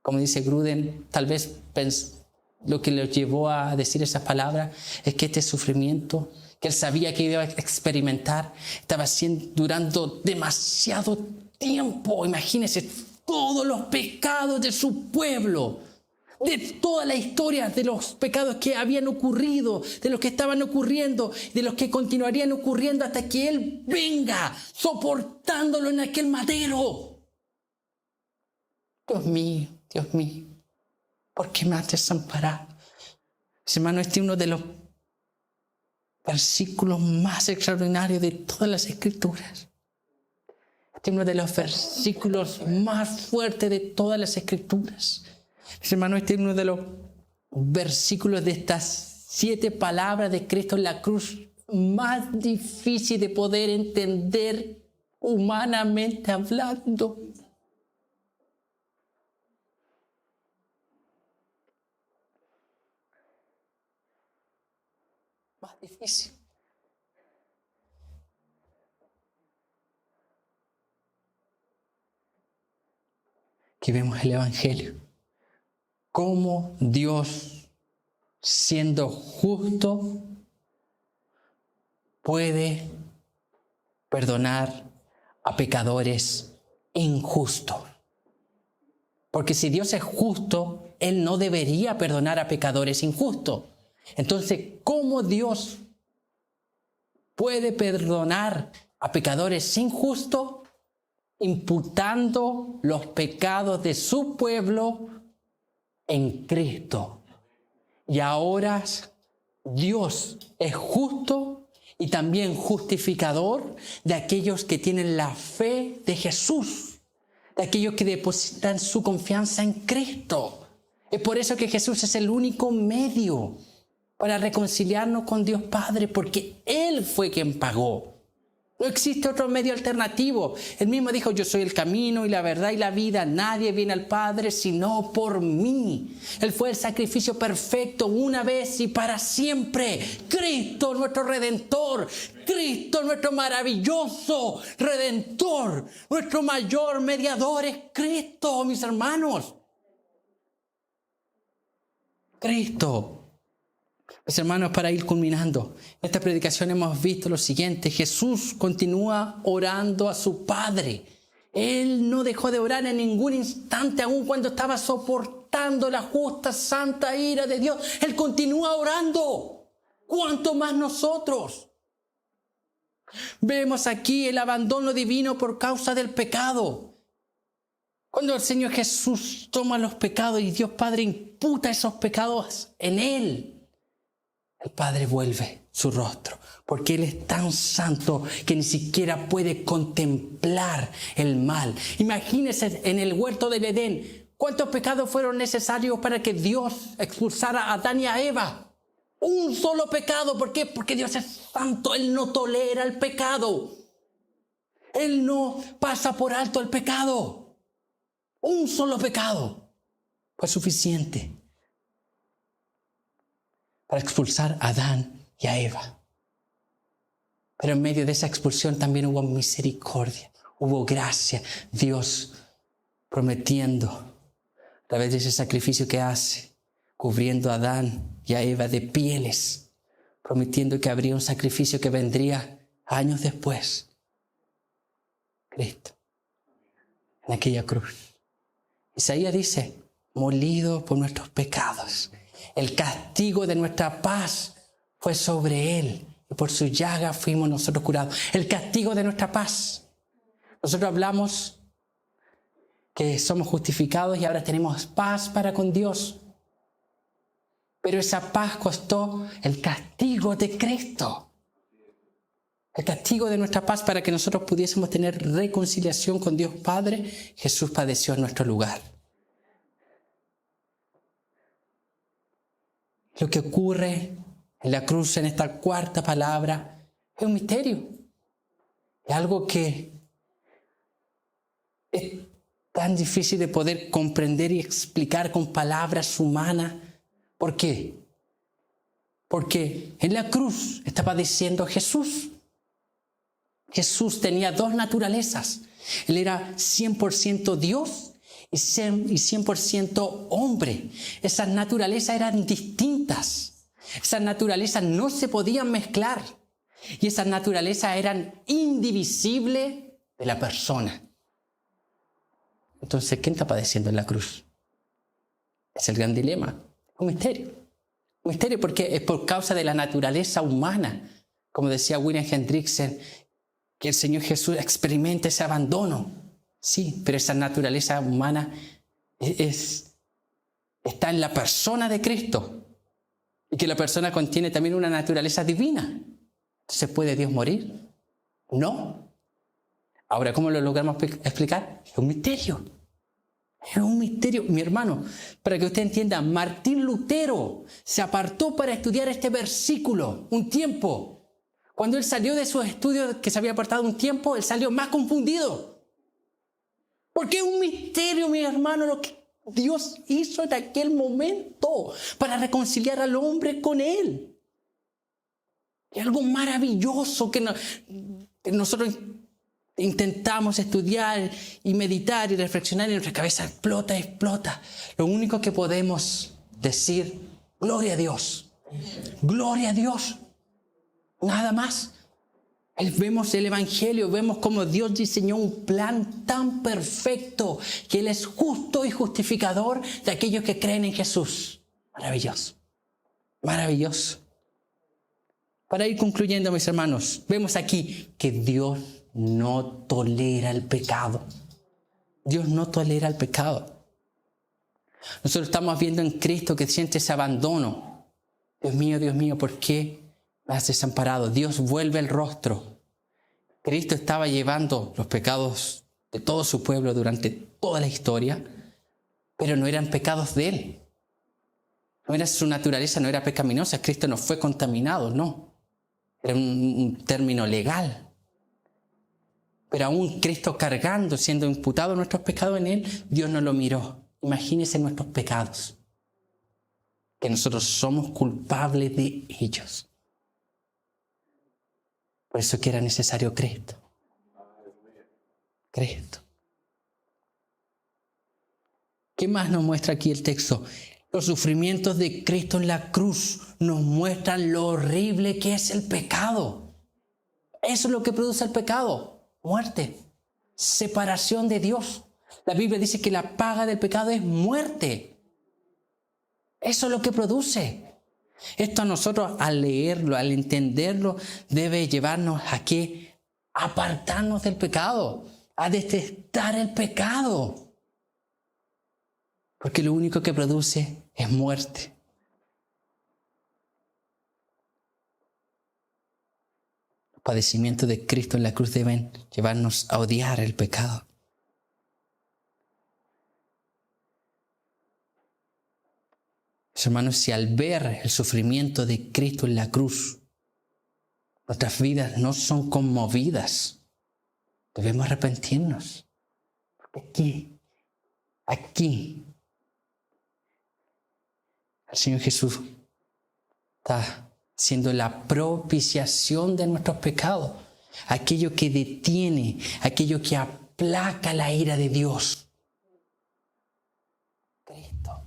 Como dice Gruden, tal vez lo que le llevó a decir esas palabras es que este sufrimiento que él sabía que iba a experimentar estaba durando demasiado tiempo. Imagínense todos los pecados de su pueblo, de toda la historia de los pecados que habían ocurrido, de los que estaban ocurriendo, de los que continuarían ocurriendo hasta que Él venga, soportándolo en aquel madero. Dios mío, ¿por qué me has desamparado? Hermano, este es uno de los versículos más extraordinarios de todas las Escrituras. Este es uno de los versículos más fuertes de todas las Escrituras. Hermano, este es uno de los versículos de estas 7 palabras de Cristo en la cruz más difícil de poder entender humanamente hablando. Más difícil. Aquí vemos el Evangelio. Cómo Dios, siendo justo, puede perdonar a pecadores injustos. Porque si Dios es justo, Él no debería perdonar a pecadores injustos. Entonces, ¿cómo Dios puede perdonar a pecadores injustos? Imputando los pecados de su pueblo en Cristo. Y ahora Dios es justo y también justificador de aquellos que tienen la fe de Jesús, de aquellos que depositan su confianza en Cristo. Es por eso que Jesús es el único medio para reconciliarnos con Dios Padre, porque Él fue quien pagó. No existe otro medio alternativo. Él mismo dijo, yo soy el camino y la verdad y la vida. Nadie viene al Padre sino por mí. Él fue el sacrificio perfecto una vez y para siempre. Cristo, nuestro Redentor. Cristo, nuestro maravilloso Redentor. Nuestro mayor mediador es Cristo, mis hermanos. Cristo. Mis hermanos, para ir culminando, en esta predicación hemos visto lo siguiente. Jesús continúa orando a su Padre. Él no dejó de orar en ningún instante, aun cuando estaba soportando la justa, santa ira de Dios. Él continúa orando. ¿Cuánto más nosotros? Vemos aquí el abandono divino por causa del pecado. Cuando el Señor Jesús toma los pecados y Dios Padre imputa esos pecados en Él, el Padre vuelve su rostro, porque Él es tan santo que ni siquiera puede contemplar el mal. Imagínense en el huerto del Edén, ¿cuántos pecados fueron necesarios para que Dios expulsara a Adán y a Eva? Un solo pecado. ¿Por qué? Porque Dios es santo. Él no tolera el pecado. Él no pasa por alto el pecado. Un solo pecado fue suficiente para expulsar a Adán y a Eva. Pero en medio de esa expulsión también hubo misericordia, hubo gracia. Dios prometiendo a través de ese sacrificio que hace, cubriendo a Adán y a Eva de pieles, prometiendo que habría un sacrificio que vendría años después. Cristo, en aquella cruz. Isaías dice, molido por nuestros pecados. El castigo de nuestra paz fue sobre Él y por su llaga fuimos nosotros curados. El castigo de nuestra paz. Nosotros hablamos que somos justificados y ahora tenemos paz para con Dios. Pero esa paz costó el castigo de Cristo. El castigo de nuestra paz para que nosotros pudiésemos tener reconciliación con Dios Padre. Jesús padeció en nuestro lugar. Lo que ocurre en la cruz, en esta cuarta palabra, es un misterio. Es algo que es tan difícil de poder comprender y explicar con palabras humanas. ¿Por qué? Porque en la cruz estaba diciendo Jesús. Jesús tenía dos naturalezas. Él era 100% Dios y 100% hombre. Esas naturalezas eran distintas. Esas naturalezas no se podían mezclar. Y esas naturalezas eran indivisibles de la persona. Entonces, ¿quién está padeciendo en la cruz? Es el gran dilema. Un misterio. Un misterio porque es por causa de la naturaleza humana. Como decía William Hendrickson, que el Señor Jesús experimenta ese abandono. Sí, pero esa naturaleza humana está en la persona de Cristo. Y que la persona contiene también una naturaleza divina. Entonces, ¿puede Dios morir? No. Ahora, ¿cómo lo logramos explicar? Es un misterio. Es un misterio. Mi hermano, para que usted entienda, Martín Lutero se apartó para estudiar este versículo un tiempo. Cuando él salió de sus estudios, que se había apartado un tiempo, él salió más confundido. Porque es un misterio, mi hermano, lo que Dios hizo en aquel momento para reconciliar al hombre con Él. Es algo maravilloso que nosotros intentamos estudiar y meditar y reflexionar y nuestra cabeza explota. Lo único que podemos decir, gloria a Dios. Gloria a Dios. Nada más. Vemos el Evangelio, vemos cómo Dios diseñó un plan tan perfecto que Él es justo y justificador de aquellos que creen en Jesús. Maravilloso. Maravilloso. Para ir concluyendo, mis hermanos, vemos aquí que Dios no tolera el pecado. Dios no tolera el pecado. Nosotros estamos viendo en Cristo que siente ese abandono. Dios mío, ¿por qué me has desamparado? Dios vuelve el rostro. Cristo estaba llevando los pecados de todo su pueblo durante toda la historia, pero no eran pecados de Él. No era su naturaleza, no era pecaminosa. Cristo no fue contaminado, no. Era un término legal. Pero aún Cristo cargando, siendo imputado nuestros pecados en Él, Dios no lo miró. Imagínense nuestros pecados, que nosotros somos culpables de ellos. Por eso que era necesario Cristo. Cristo. ¿Qué más nos muestra aquí el texto? Los sufrimientos de Cristo en la cruz nos muestran lo horrible que es el pecado. Eso es lo que produce el pecado. Muerte. Separación de Dios. La Biblia dice que la paga del pecado es muerte. Eso es lo que produce. Esto a nosotros, al leerlo, al entenderlo, debe llevarnos a que apartarnos del pecado, a detestar el pecado. Porque lo único que produce es muerte. Los padecimientos de Cristo en la cruz deben llevarnos a odiar el pecado. Hermanos, si al ver el sufrimiento de Cristo en la cruz, nuestras vidas no son conmovidas, debemos arrepentirnos. Porque aquí, el Señor Jesús está siendo la propiciación de nuestros pecados, aquello que detiene, aquello que aplaca la ira de Dios. Cristo.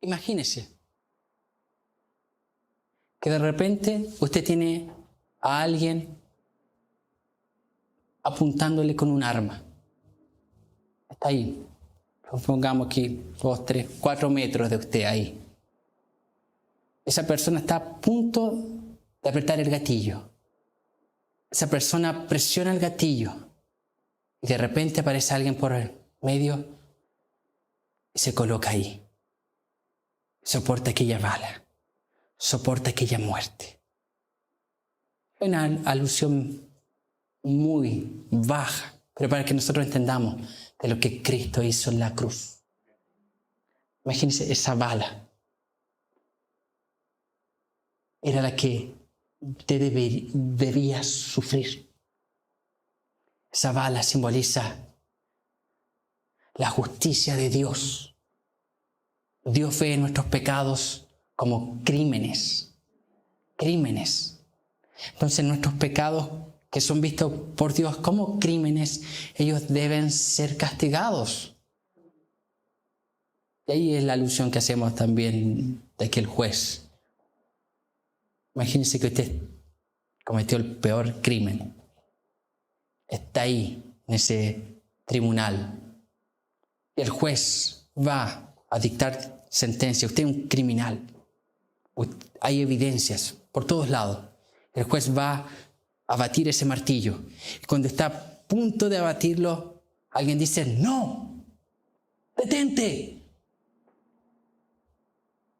Imagínese que de repente usted tiene a alguien apuntándole con un arma. Está ahí. Pongamos aquí 2, 3, 4 metros de usted ahí. Esa persona está a punto de apretar el gatillo. Esa persona presiona el gatillo y de repente aparece alguien por el medio y se coloca ahí. Soporta aquella bala, soporta aquella muerte. Una alusión muy baja, pero para que nosotros entendamos de lo que Cristo hizo en la cruz. Imagínense esa bala. Era la que usted debía sufrir. Esa bala simboliza la justicia de Dios. Dios ve nuestros pecados como crímenes. Crímenes. Entonces nuestros pecados que son vistos por Dios como crímenes, ellos deben ser castigados. Y ahí es la alusión que hacemos también de que el juez. Imagínense que usted cometió el peor crimen. Está ahí, en ese tribunal. Y el juez va a dictar sentencia. Usted es un criminal. Hay evidencias por todos lados. El juez va a batir ese martillo. Y cuando está a punto de abatirlo, alguien dice, ¡no! ¡Detente!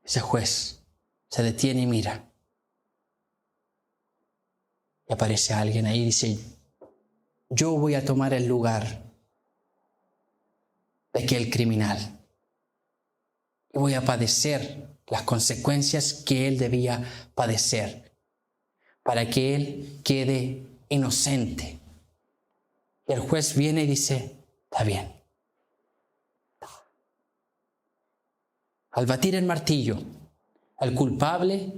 Ese juez se detiene y mira. Y aparece alguien ahí y dice, yo voy a tomar el lugar de aquel criminal. Y voy a padecer las consecuencias que él debía padecer para que él quede inocente. Y el juez viene y dice, está bien. Al batir el martillo, el culpable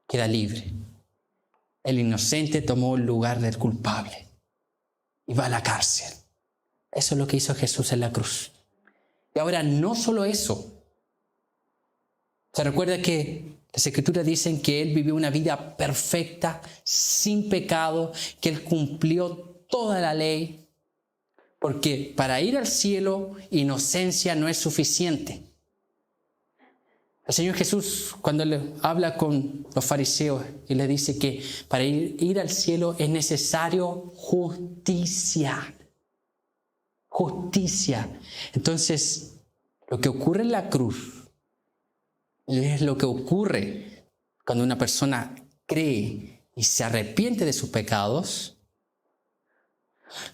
queda libre. El inocente tomó el lugar del culpable y va a la cárcel. Eso es lo que hizo Jesús en la cruz. Y ahora no solo eso. Se recuerda que las Escrituras dicen que Él vivió una vida perfecta, sin pecado, que Él cumplió toda la ley, porque para ir al cielo, inocencia no es suficiente. El Señor Jesús, cuando le habla con los fariseos y le dice que para ir al cielo es necesario justicia. Justicia. Entonces, lo que ocurre en la cruz es lo que ocurre cuando una persona cree y se arrepiente de sus pecados.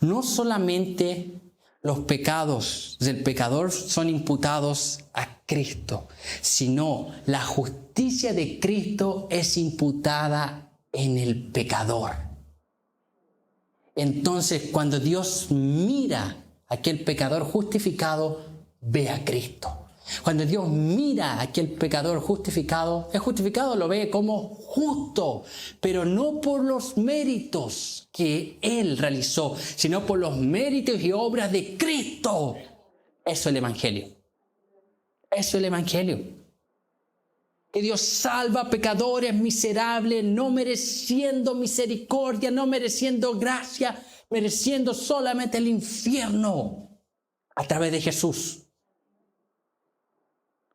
No solamente los pecados del pecador son imputados a Cristo, sino la justicia de Cristo es imputada en el pecador. Entonces, cuando Dios mira a aquel pecador justificado, ve a Cristo. Cuando Dios mira a aquel pecador justificado, el justificado lo ve como justo, pero no por los méritos que Él realizó, sino por los méritos y obras de Cristo. Eso es el Evangelio. Eso es el Evangelio. Que Dios salva a pecadores miserables, no mereciendo misericordia, no mereciendo gracia, mereciendo solamente el infierno a través de Jesús.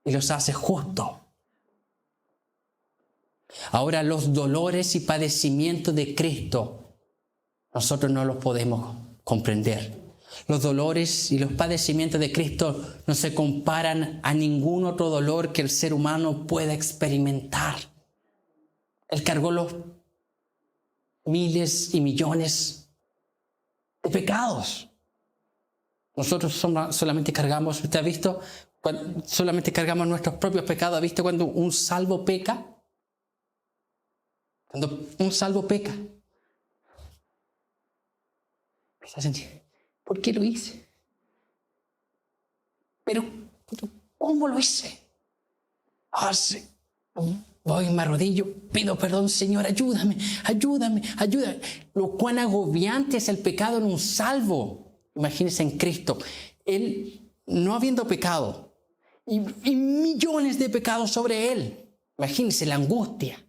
Y los hace justos. Ahora, los dolores y padecimientos de Cristo, nosotros no los podemos comprender. Los dolores y los padecimientos de Cristo no se comparan a ningún otro dolor que el ser humano pueda experimentar. Él cargó los miles y millones de pecados. Nosotros solamente cargamos, ¿usted ha visto? Solamente cargamos nuestros propios pecados. ¿Ha visto cuando un salvo peca? Cuando un salvo peca, empieza a sentir, ¿por qué lo hice? Pero, ¿cómo lo hice? Voy, me arrodillo, pido perdón, Señor, ayúdame. Lo cuán agobiante es el pecado en un salvo. Imagínense en Cristo. Él, no habiendo pecado, y millones de pecados sobre Él. Imagínense la angustia.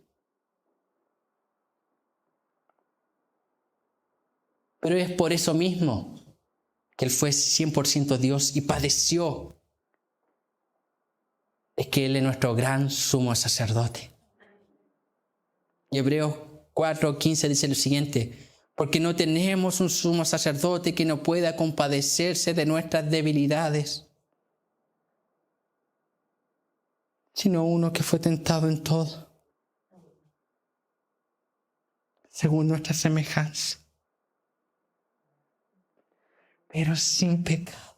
Pero es por eso mismo que Él fue 100% Dios y padeció. Es que Él es nuestro gran sumo sacerdote. Y Hebreos 4:15 dice lo siguiente: porque no tenemos un sumo sacerdote que no pueda compadecerse de nuestras debilidades, sino uno que fue tentado en todo, según nuestra semejanza, pero sin pecado.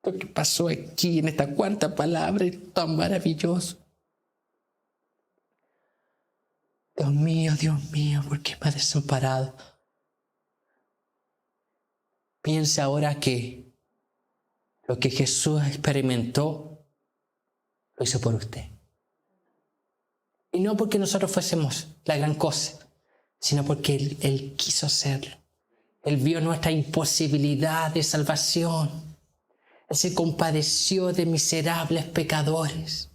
Lo que pasó aquí en esta cuarta palabra es tan maravilloso. Dios mío, ¿por qué me has desamparado? Piensa ahora que lo que Jesús experimentó lo hizo por usted. Y no porque nosotros fuésemos la gran cosa, sino porque Él quiso hacerlo. Él vio nuestra imposibilidad de salvación. Él se compadeció de miserables pecadores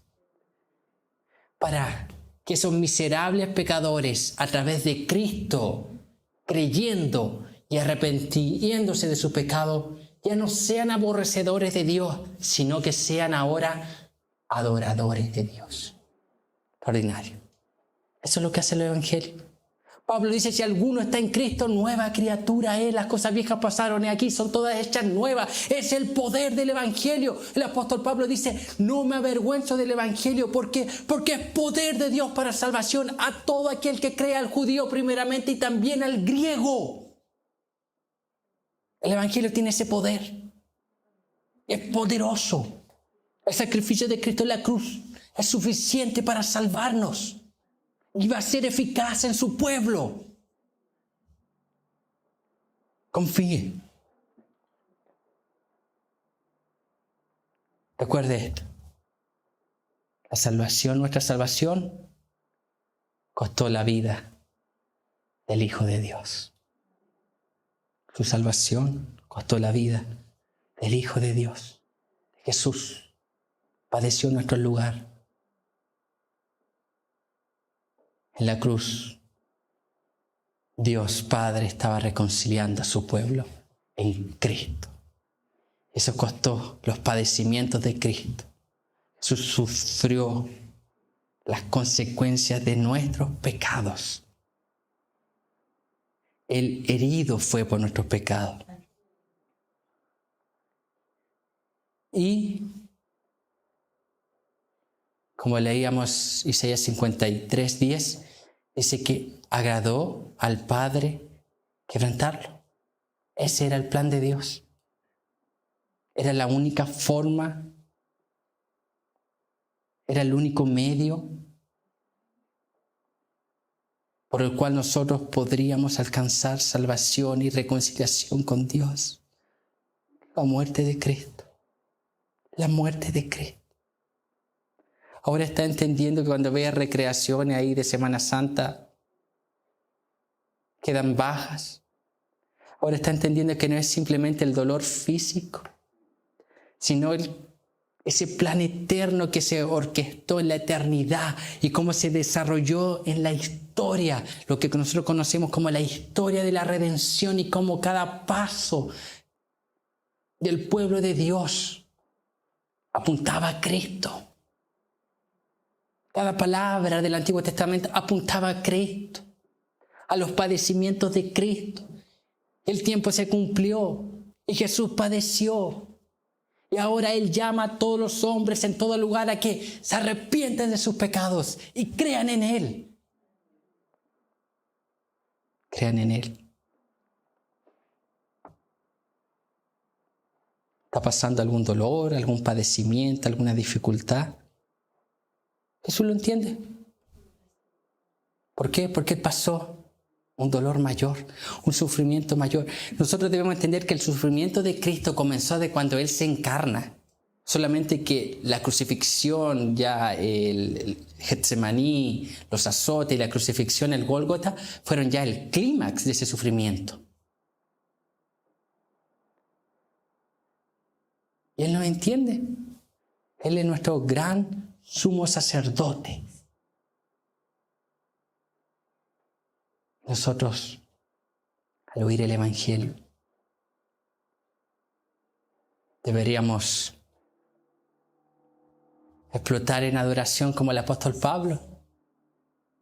para que esos miserables pecadores, a través de Cristo, creyendo y arrepintiéndose de su pecado, ya no sean aborrecedores de Dios, sino que sean ahora adoradores de Dios. Extraordinario. Eso es lo que hace el Evangelio. Pablo dice, si alguno está en Cristo, nueva criatura es. Las cosas viejas pasaron y aquí son todas hechas nuevas. Es el poder del Evangelio. El apóstol Pablo dice, no me avergüenzo del Evangelio. ¿Por qué? Porque es poder de Dios para salvación a todo aquel que crea, al judío primeramente y también al griego. El Evangelio tiene ese poder. Es poderoso. El sacrificio de Cristo en la cruz es suficiente para salvarnos. Y va a ser eficaz en su pueblo. Confíe. Recuerde esto. La salvación, nuestra salvación, costó la vida del Hijo de Dios. Su salvación costó la vida del Hijo de Dios. Jesús padeció en nuestro lugar. En la cruz, Dios Padre estaba reconciliando a su pueblo en Cristo. Eso costó los padecimientos de Cristo. Jesús sufrió las consecuencias de nuestros pecados. El herido fue por nuestros pecados. Y como leíamos Isaías 53:10, dice que agradó al Padre quebrantarlo. Ese era el plan de Dios. Era la única forma, era el único medio por el cual nosotros podríamos alcanzar salvación y reconciliación con Dios. La muerte de Cristo. La muerte de Cristo. Ahora está entendiendo que cuando vea recreaciones ahí de Semana Santa, quedan bajas. Ahora está entendiendo que no es simplemente el dolor físico, sino ese plan eterno que se orquestó en la eternidad y cómo se desarrolló en la historia, lo que nosotros conocemos como la historia de la redención, y cómo cada paso del pueblo de Dios apuntaba a Cristo. Cada palabra del Antiguo Testamento apuntaba a Cristo, a los padecimientos de Cristo. El tiempo se cumplió y Jesús padeció. Y ahora Él llama a todos los hombres en todo lugar a que se arrepientan de sus pecados y crean en Él. Crean en Él. ¿Está pasando algún dolor, algún padecimiento, alguna dificultad? Jesús lo entiende. ¿Por qué? Porque pasó un dolor mayor, un sufrimiento mayor. Nosotros debemos entender que el sufrimiento de Cristo comenzó de cuando Él se encarna. Solamente que la crucifixión, ya el Getsemaní, los azotes y la crucifixión, el Gólgota, fueron ya el clímax de ese sufrimiento. Y Él nos entiende. Él es nuestro gran sumo sacerdote. Nosotros, al oír el Evangelio, deberíamos explotar en adoración como el apóstol Pablo.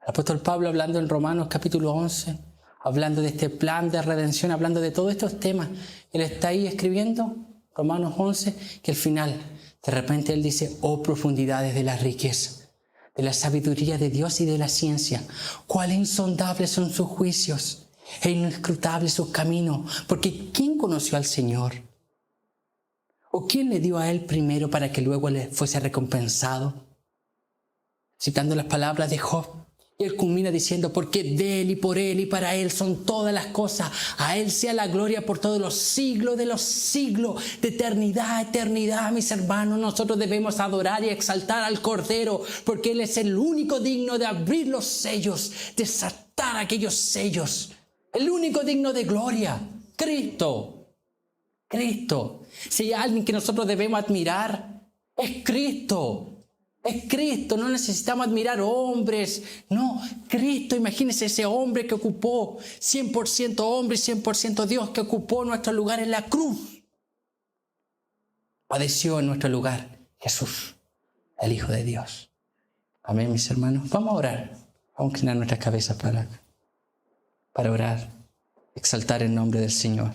El apóstol Pablo, hablando en Romanos capítulo 11, hablando de este plan de redención, hablando de todos estos temas, él está ahí escribiendo, Romanos 11, que al final, de repente él dice: oh profundidades de la riqueza, de la sabiduría de Dios y de la ciencia, cuán insondables son sus juicios e inescrutables sus caminos, porque ¿quién conoció al Señor? ¿O quién le dio a Él primero para que luego le fuese recompensado? Citando las palabras de Job, y él culmina diciendo: porque de Él y por Él y para Él son todas las cosas, a Él sea la gloria por todos los siglos de los siglos, de eternidad a eternidad. Mis hermanos, nosotros debemos adorar y exaltar al Cordero, porque Él es el único digno de abrir los sellos, desatar aquellos sellos, el único digno de gloria, Cristo. Cristo. Si hay alguien que nosotros debemos admirar, es Cristo. Es Cristo. No necesitamos admirar hombres. No, Cristo. Imagínense ese hombre que ocupó, 100% hombre y 100% Dios, que ocupó nuestro lugar en la cruz. Padeció en nuestro lugar Jesús, el Hijo de Dios. Amén, mis hermanos. Vamos a orar. Vamos a inclinar nuestras cabezas para orar, exaltar el nombre del Señor.